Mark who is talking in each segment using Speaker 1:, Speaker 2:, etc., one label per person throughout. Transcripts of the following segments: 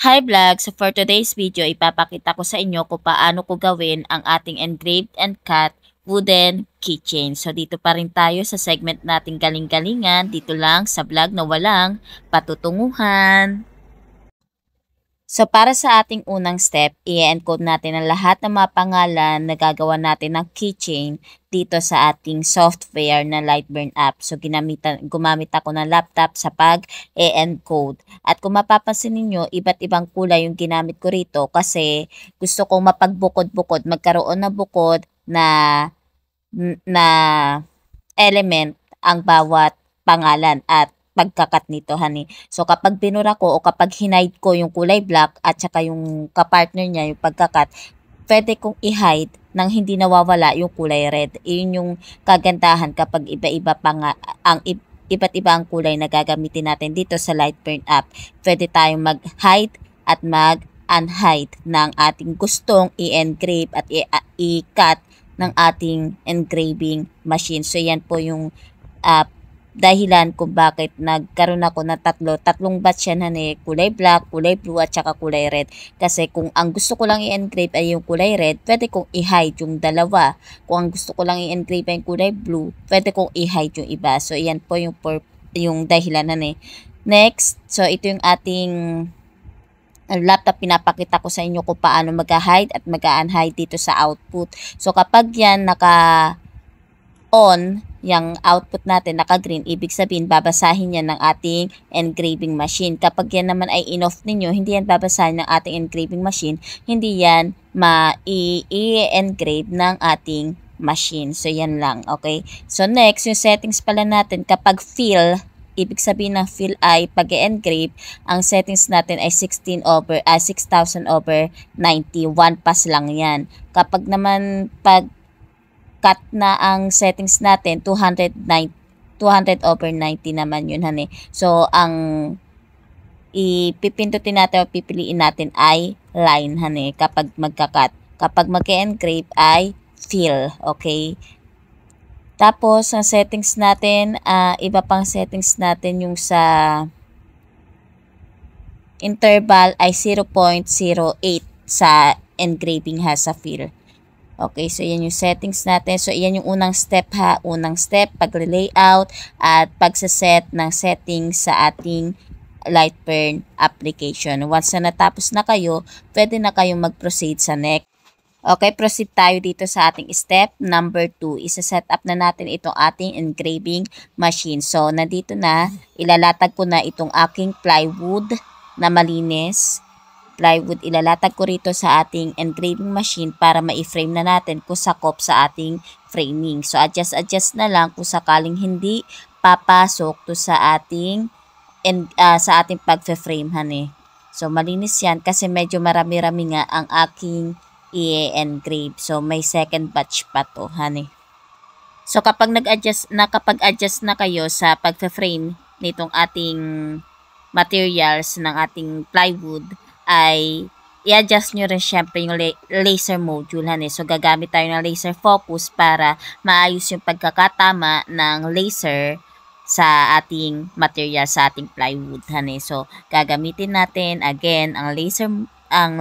Speaker 1: Hi vlog! So for today's video, ipapakita ko sa inyo kung paano ko gawin ang ating engraved and cut wooden keychain. So dito pa rin tayo sa segment nating galing-galingan, dito lang sa vlog na walang patutunguhan. So para sa ating unang step, i-encode natin ang lahat ng mga pangalan na gagawa natin ng keychain dito sa ating software na Lightburn app. So gumamit ako ng laptop sa pag-e-encode. At kung mapapansin ninyo, iba't ibang kulay yung ginamit ko rito kasi gusto kong mapagbukod-bukod, magkaroon ng bukod na element ang bawat pangalan at pagkakat nito, honey. So, kapag binura ko o kapag hinide ko yung kulay black at saka yung kapartner niya, yung pagkakat, pwede kong i-hide nang hindi nawawala yung kulay red. Iyon yung kagandahan kapag iba-iba pa nga, iba't iba ang kulay na gagamitin natin dito sa Lightburn app. Pwede tayong mag-hide at mag-unhide ng ating gustong i-engrave at i-cut ng ating engraving machine. So, yan po yung dahilan kung bakit nagkaroon ako ng tatlong batch yan, kulay black, kulay blue at saka kulay red. Kasi kung ang gusto ko lang i-engrave ay yung kulay red, pwede kong i-hide yung dalawa. Kung ang gusto ko lang i-engrave ay yung kulay blue, pwede kong i-hide yung iba. So yan po yung dahilan, Next, so ito yung ating laptop. Pinapakita ko sa inyo kung paano mag-hide at mag-unhide dito sa output. So kapag yan on, yung output natin naka-green, ibig sabihin babasahin yan ng ating engraving machine. Kapag yan naman ay in-off ninyo, hindi yan babasahin ng ating engraving machine, hindi yan ma-i-engrave ng ating machine. So, yan lang, okay? So, next, yung settings pala natin, kapag fill, ibig sabihin ng fill ay pag-engrave, ang settings natin ay 6,000 over 90, 1 pass lang yan. Kapag naman cut na ang settings natin, 200 over 90 naman yun, So, ang ipipindutin natin o pipiliin natin ay line, kapag magka-cut. Kapag mag-engrave ay fill, okay? Tapos, ang settings natin, iba pang settings natin yung sa interval ay 0.08 sa engraving sa fill. Okay, so yan yung settings natin. So, yan yung unang step Unang step, pag-layout at pagsaset ng settings sa ating Lightburn application. Once na natapos na kayo, pwede na kayong mag-proceed sa next. Okay, proceed tayo dito sa ating step number 2. Isa-set up na natin itong ating engraving machine. So, nandito na, ilalatag ko na itong aking plywood na malinis. Ilalatag ko rito sa ating engraving machine para ma-frame na natin kung sakop sa ating framing. So, adjust na lang kung sakaling hindi papasok to sa ating pag-frame, So, malinis yan kasi medyo marami-rami nga ang aking i-engrave. So, may second batch pa to, So, kapag kapag-adjust na kayo sa pag-frame nitong ating materials ng ating plywood, ay i-adjust nyo rin syempre yung laser module, So, gagamit tayo ng laser focus para maayos yung pagkakatama ng laser sa ating material, sa ating plywood, So, gagamitin natin again ang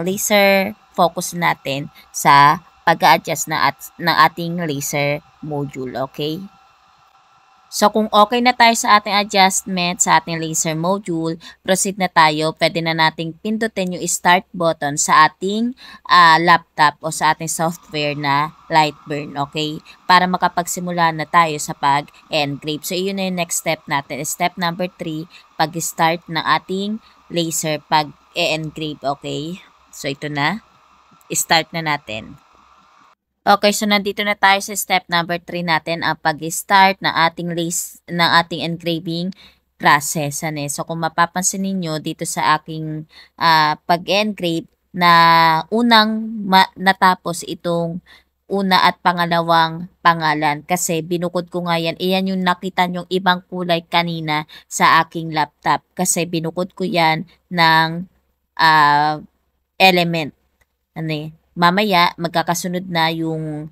Speaker 1: laser focus natin sa pag-adjust ng ating laser module, okay? So, kung okay na tayo sa ating adjustment, sa ating laser module, proceed na tayo. Pwede na nating pindutin yung start button sa ating laptop o sa ating software na Lightburn, okay? Para makapagsimula na tayo sa pag-engrave. So, yun na yung next step natin. Step number 3, pag-start ng ating laser pag-engrave, okay? So, ito na. Start na natin. Okay, so nandito na tayo sa step number 3 natin, ang pag-start ng ating engraving process. So, kung mapapansin niyo dito sa aking pag-engrave na unang natapos itong una at pangalawang pangalan kasi binukod ko nga yan. Iyan yung nakita nyong ibang kulay kanina sa aking laptop kasi binukod ko yan ng element. Mamaya magkakasunod na yung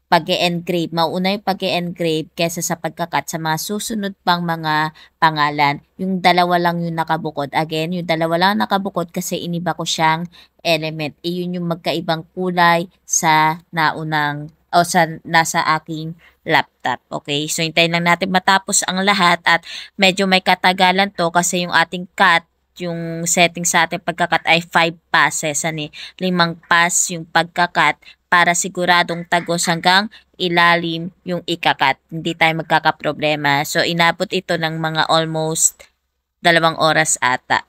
Speaker 1: pag-e-engrave. Mauuna yung pag-e-engrave kesa sa pagkakat sa mga susunod pang mga pangalan. Yung dalawa lang yung nakabukod. Again, yung dalawa lang nakabukod kasi iniba ko siyang element. Iyon yung magkaibang kulay sa naunang o sa nasa aking laptop. Okay? So, hintayin lang natin matapos ang lahat at medyo may katagalan to kasi yung ating cut, yung setting sa ating pagkakat ay 5 passes. 5 pass yung pagkakat para siguradong tagos hanggang ilalim yung ikakat. Hindi tayo magkakaproblema. So, inabot ito ng mga almost 2 oras ata,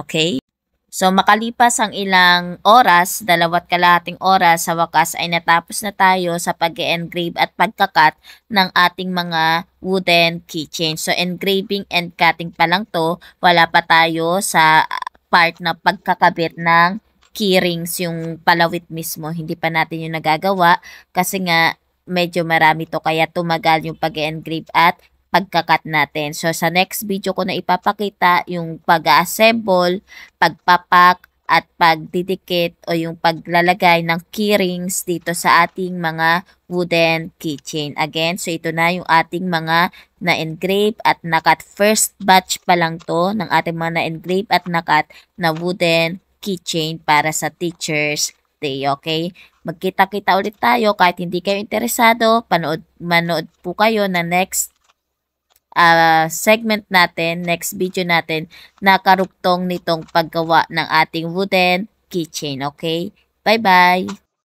Speaker 1: Okay? So, makalipas ang ilang oras, 2.5 oras, sa wakas ay natapos na tayo sa pag-engrave at pagkakat ng ating mga wooden keychain. So, engraving and cutting pa lang to. Wala pa tayo sa part na pagkakabit ng keyrings, yung palawit mismo. Hindi pa natin yung nagagawa kasi nga medyo marami to kaya tumagal yung pag-engrave at pagkakat natin. So, sa next video ko na ipapakita yung pag-assemble, pagpapak, at pagdidikit o yung paglalagay ng keyrings dito sa ating mga wooden keychain. Again, so ito na yung ating mga na-engrave at nakat. First batch pa lang to ng ating mga na-engrave at nakat na wooden keychain para sa Teacher's Day. Okay? Magkita-kita ulit tayo kahit hindi kayo interesado. Manood po kayo na next segment natin, next video natin na karugtong nitong paggawa ng ating wooden keychain. Okay? Bye-bye!